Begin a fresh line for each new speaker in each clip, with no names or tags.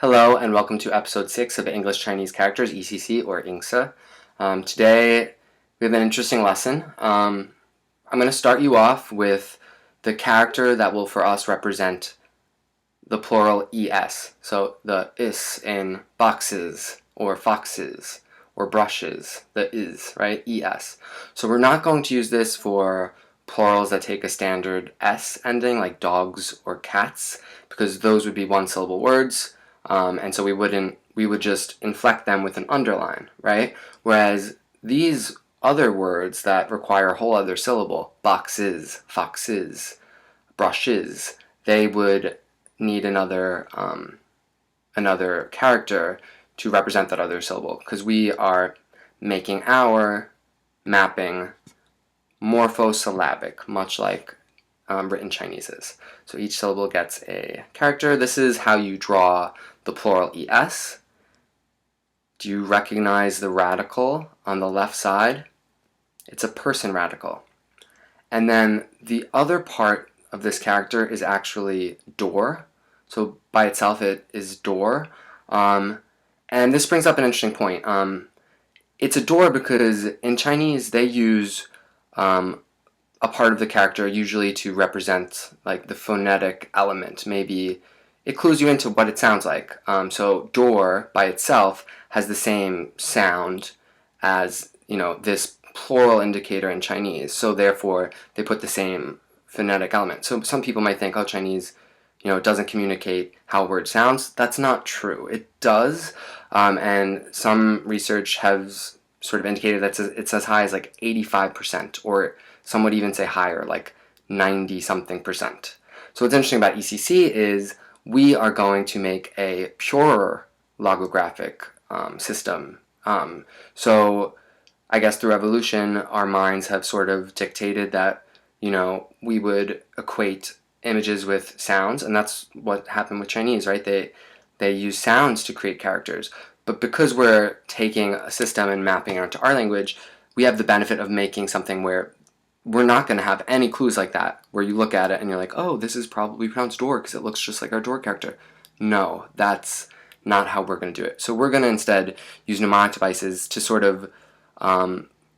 Hello and welcome to episode 6 of English Chinese Characters, ECC or INGSA. Today we have an interesting lesson. I'm going to start you off with the character that will for us represent the plural es. So the is in boxes or foxes or brushes, the is, right? Es. So we're not going to use this for plurals that take a standard s ending like dogs or cats because those would be one-syllable words. And so we would just inflect them with an underline, right? Whereas these other words that require a whole other syllable, boxes, foxes, brushes, they would need another character to represent that other syllable because we are making our mapping morphosyllabic, much like written Chinese is. So each syllable gets a character. This is how you draw the plural es. Do you recognize the radical on the left side? It's a person radical. And then the other part of this character is actually door. So by itself it is door. And this brings up an interesting point. It's a door because in Chinese they use a part of the character usually to represent like the phonetic element. Maybe it clues you into what it sounds like. So door by itself has the same sound as this plural indicator in Chinese. So therefore they put the same phonetic element. So some people might think, oh, Chinese, doesn't communicate how a word sounds. That's not true. It does, and some research has sort of indicated that it's as high as like 85%, or some would even say higher, like 90-something%. So what's interesting about ECC is we are going to make a purer logographic system. So I guess through evolution, our minds have sort of dictated that, we would equate images with sounds, and that's what happened with Chinese, right? They use sounds to create characters. But because we're taking a system and mapping it onto our language, we have the benefit of making something where we're not going to have any clues like that, where you look at it and you're like, oh, this is probably pronounced door because it looks just like our door character. No, that's not how we're going to do it. So we're going to instead use mnemonic devices to sort of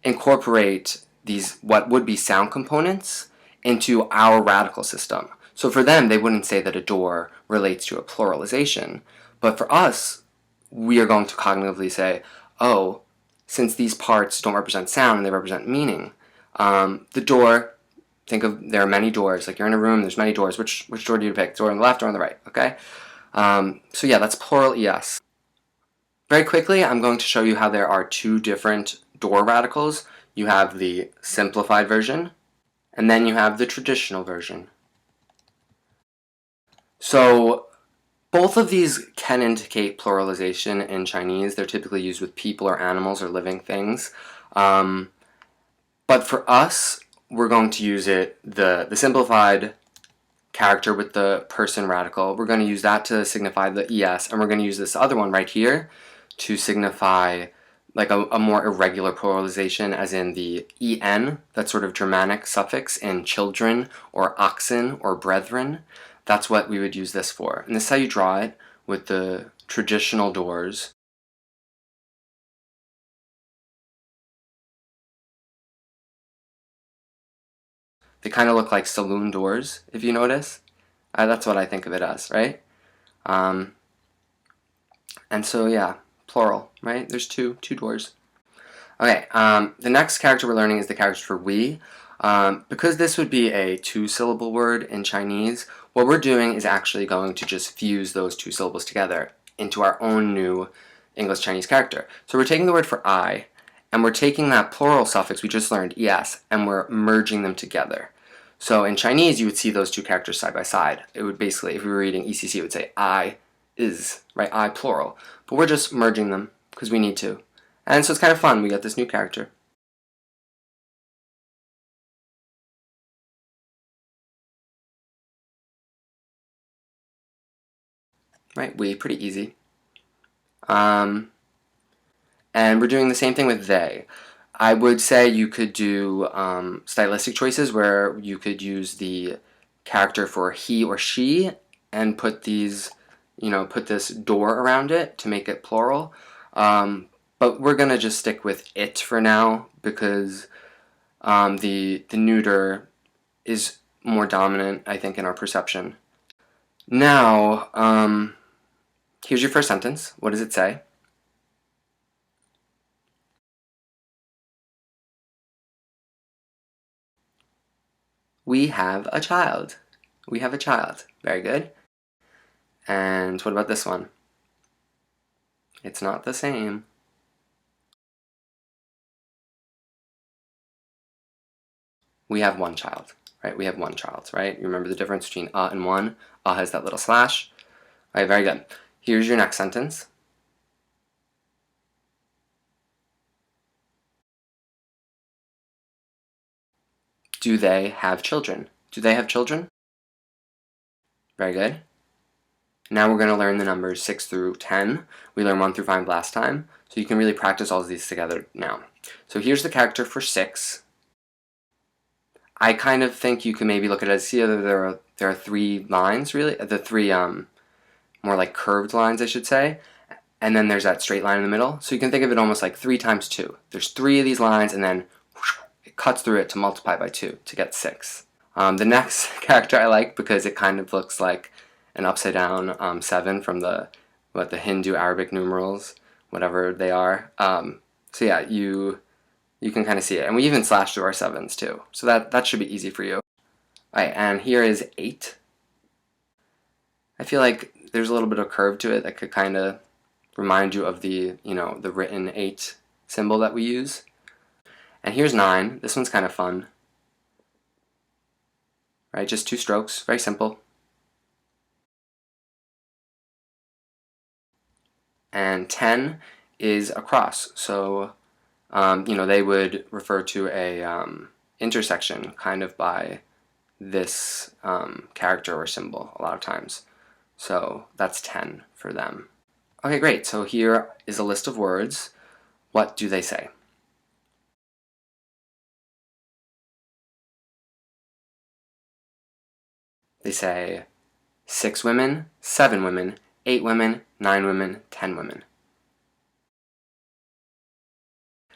incorporate these, what would be sound components, into our radical system. So for them, they wouldn't say that a door relates to a pluralization. But for us, we are going to cognitively say, oh, since these parts don't represent sound and they represent meaning, the door, think of, there are many doors. Like you're in a room, there's many doors. Which door do you pick? Door on the left or on the right, okay? So yeah, that's plural es. Very quickly, I'm going to show you how there are two different door radicals. You have the simplified version, and then you have the traditional version. So both of these can indicate pluralization in Chinese. They're typically used with people or animals or living things. But for us, we're going to use it, the simplified character with the person radical. We're going to use that to signify the es, and we're going to use this other one right here to signify like a more irregular pluralization, as in the en, that sort of Germanic suffix in children or oxen or brethren. That's what we would use this for. And this is how you draw it with the traditional doors. They kind of look like saloon doors, if you notice. That's what I think of it as, right? And so yeah, plural, right? There's two doors. Okay, the next character we're learning is the character for we. Because this would be a two-syllable word in Chinese, what we're doing is actually going to just fuse those two syllables together into our own new English Chinese character. So we're taking the word for I, and we're taking that plural suffix we just learned, es, and we're merging them together. So in Chinese, you would see those two characters side by side. It would basically, if we were reading ECC, it would say I is, right? I plural. But we're just merging them because we need to. And so it's kind of fun. We got this new character. Right? We, pretty easy. And we're doing the same thing with they. I would say you could do stylistic choices where you could use the character for he or she and put these put this door around it to make it plural. But we're going to just stick with it for now because the neuter is more dominant, I think, in our perception. Now, here's your first sentence. What does it say? We have a child. We have a child. Very good. And what about this one? It's not the same. We have one child, right? We have one child, right? You remember the difference between and one? Has that little slash. All right, very good. Here's your next sentence. Do they have children? Do they have children? Very good. Now we're going to learn the numbers 6 through 10. We learned 1 through 5 last time, so you can really practice all of these together now. So here's the character for 6. I kind of think you can maybe look at it as, see, there are 3 lines, really, the 3 more like curved lines, I should say, and then there's that straight line in the middle. So you can think of it almost like 3 times 2. There's 3 of these lines, and then it cuts through it to multiply by 2 to get 6. The next character I like because it kind of looks like an upside down 7 from the Hindu Arabic numerals, whatever they are. So yeah, you can kind of see it, and we even slashed through our 7s too. So that should be easy for you. All right, and here is 8. I feel like there's a little bit of curve to it that could kind of remind you of the the written 8 symbol that we use. And here's 9. This one's kind of fun. Right, just 2 strokes, very simple. And 10 is a cross, so they would refer to a intersection kind of by this character or symbol a lot of times. So that's 10 for them. Okay, great. So here is a list of words. What do they say? They say 6 women, 7 women, 8 women, 9 women, 10 women.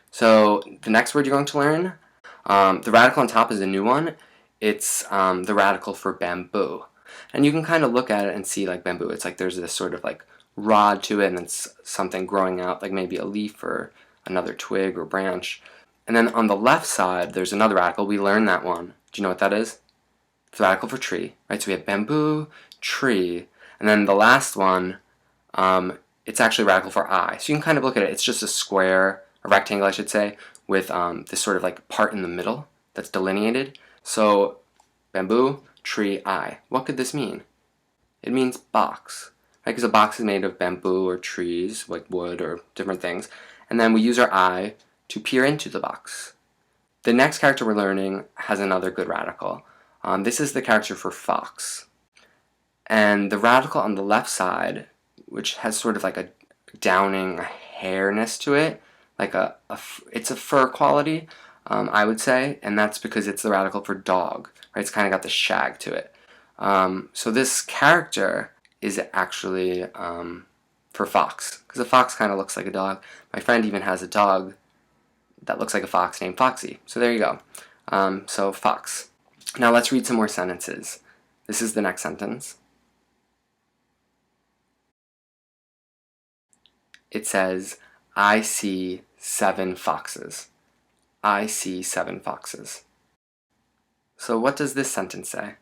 So the next word you're going to learn, the radical on top is a new one. It's the radical for bamboo. And you can kind of look at it and see like bamboo. It's like there's this sort of like rod to it, and it's something growing out, like maybe a leaf or another twig or branch. And then on the left side, there's another radical. We learned that one. Do you know what that is? It's the radical for tree, right? So we have bamboo, tree, and then the last one, it's actually radical for eye. So you can kind of look at it. It's just a square, a rectangle, I should say, with this sort of like part in the middle that's delineated. So bamboo, tree, eye. What could this mean? It means box, right? Because a box is made of bamboo or trees, like wood or different things. And then we use our eye to peer into the box. The next character we're learning has another good radical. This is the character for fox. And the radical on the left side, which has sort of like a downing hairness to it, like it's a fur quality, I would say, and that's because it's the radical for dog, right? It's kind of got the shag to it. So this character is actually for fox, because a fox kind of looks like a dog. My friend even has a dog that looks like a fox named Foxy. So there you go. So fox. Now let's read some more sentences. This is the next sentence. It says, I see 7 foxes. I see 7 foxes. So what does this sentence say?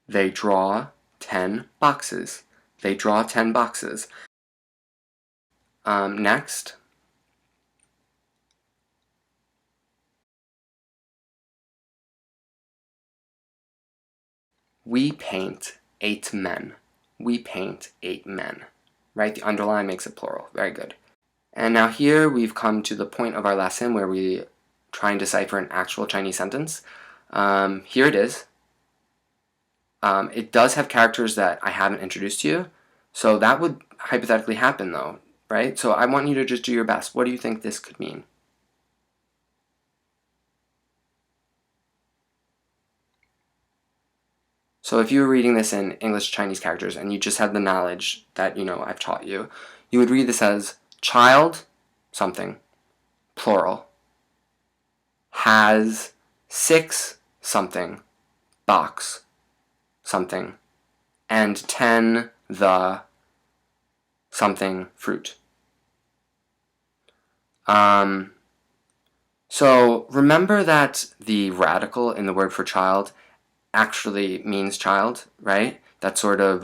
They draw 10 boxes. They draw 10 boxes. Next. We paint 8 men. We paint 8 men. Right? The underline makes it plural. Very good. And now here we've come to the point of our lesson where we try and decipher an actual Chinese sentence. Here it is. It does have characters that I haven't introduced to you, so that would hypothetically happen though, right? So I want you to just do your best. What do you think this could mean? So if you were reading this in English Chinese characters and you just had the knowledge that, I've taught you, you would read this as child something, plural, has 6 something, box, something, and 10 the something fruit. So remember that the radical in the word for child actually means child, right? That sort of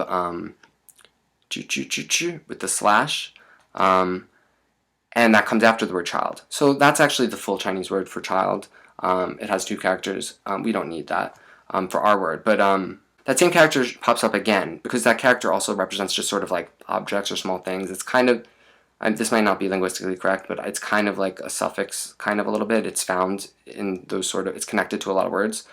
with the slash, and that comes after the word child. So that's actually the full Chinese word for child. It has 2 characters. We don't need that for our word, but that same character pops up again because that character also represents just sort of like objects or small things. It's kind of, this might not be linguistically correct, but it's kind of like a suffix, kind of a little bit. It's found in those sort of, it's connected to a lot of words.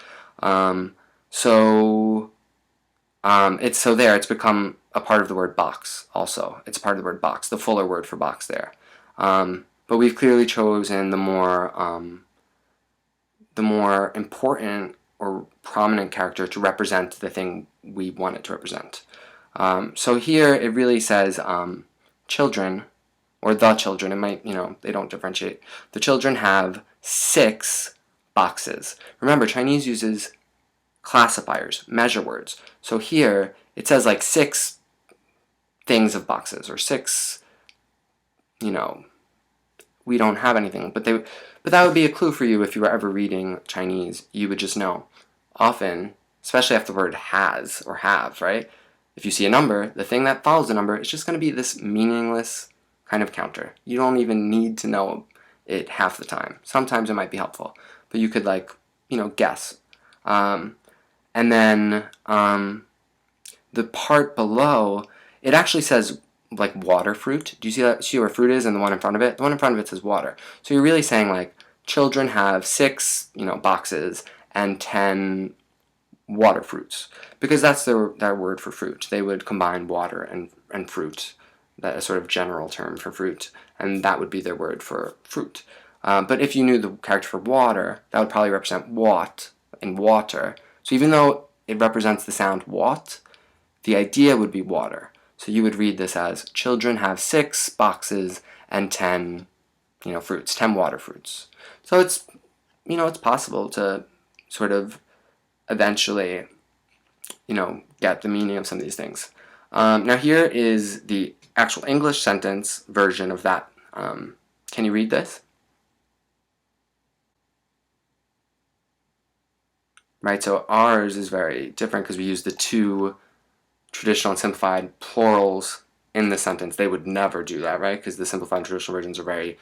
It's become a part of the word box also. It's part of the word box, the fuller word for box there. But we've clearly chosen the more important or prominent character to represent the thing we want it to represent. So here it really says children, or the children. It might, they don't differentiate. The children have 6 boxes. Remember, Chinese uses classifiers, measure words. So here it says like 6 things of boxes, or 6, we don't have anything, but that would be a clue for you if you were ever reading Chinese. You would just know. Often, especially after the word has or have, right? If you see a number, the thing that follows the number is just going to be this meaningless kind of counter. You don't even need to know it half the time. Sometimes it might be helpful, but you could guess. And then the part below, it actually says like water fruit. Do you see that? See where fruit is and the one in front of it? The one in front of it says water. So you're really saying like children have 6, boxes and 10 water fruits, because that's their word for fruit. They would combine water and fruit, that a sort of general term for fruit, and that would be their word for fruit. But if you knew the character for water, that would probably represent wat in water. So even though it represents the sound wat, the idea would be water. So you would read this as children have 6 boxes and 10, fruits, 10 water fruits. So it's, it's possible to sort of eventually, get the meaning of some of these things. Now here is the actual English sentence version of that. Can you read this? Right, so ours is very different because we use the 2 traditional and simplified plurals in the sentence. They would never do that, right? Because the simplified and traditional versions are very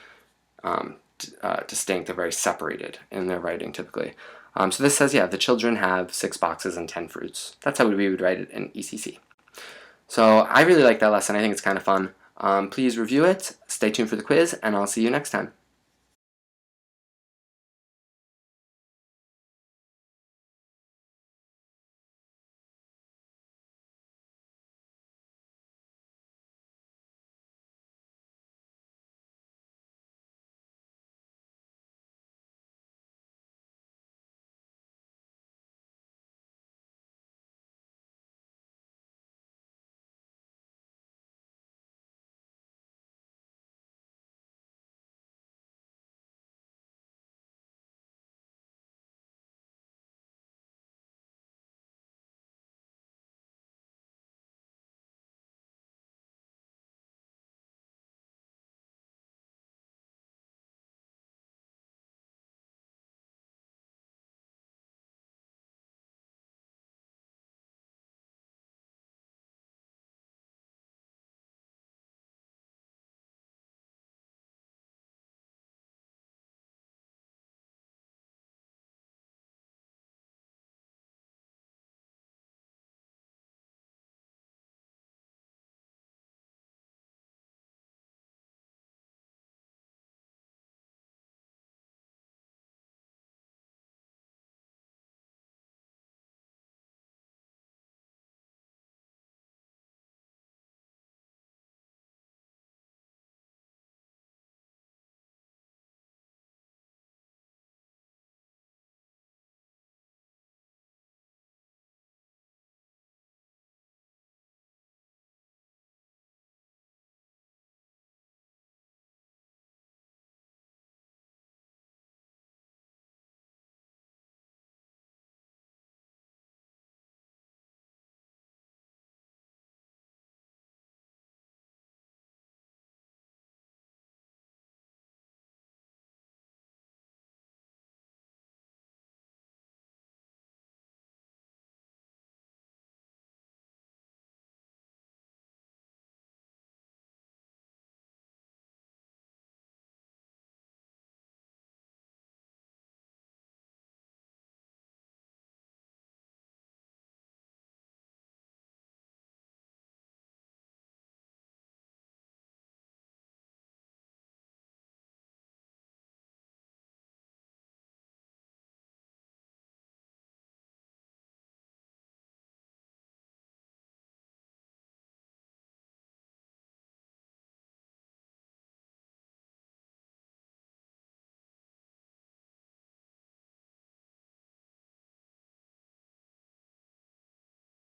distinct. They're very separated in their writing typically. So this says, the children have 6 boxes and 10 fruits. That's how we would write it in ECC. So I really like that lesson. I think it's kind of fun. Please review it. Stay tuned for the quiz, and I'll see you next time.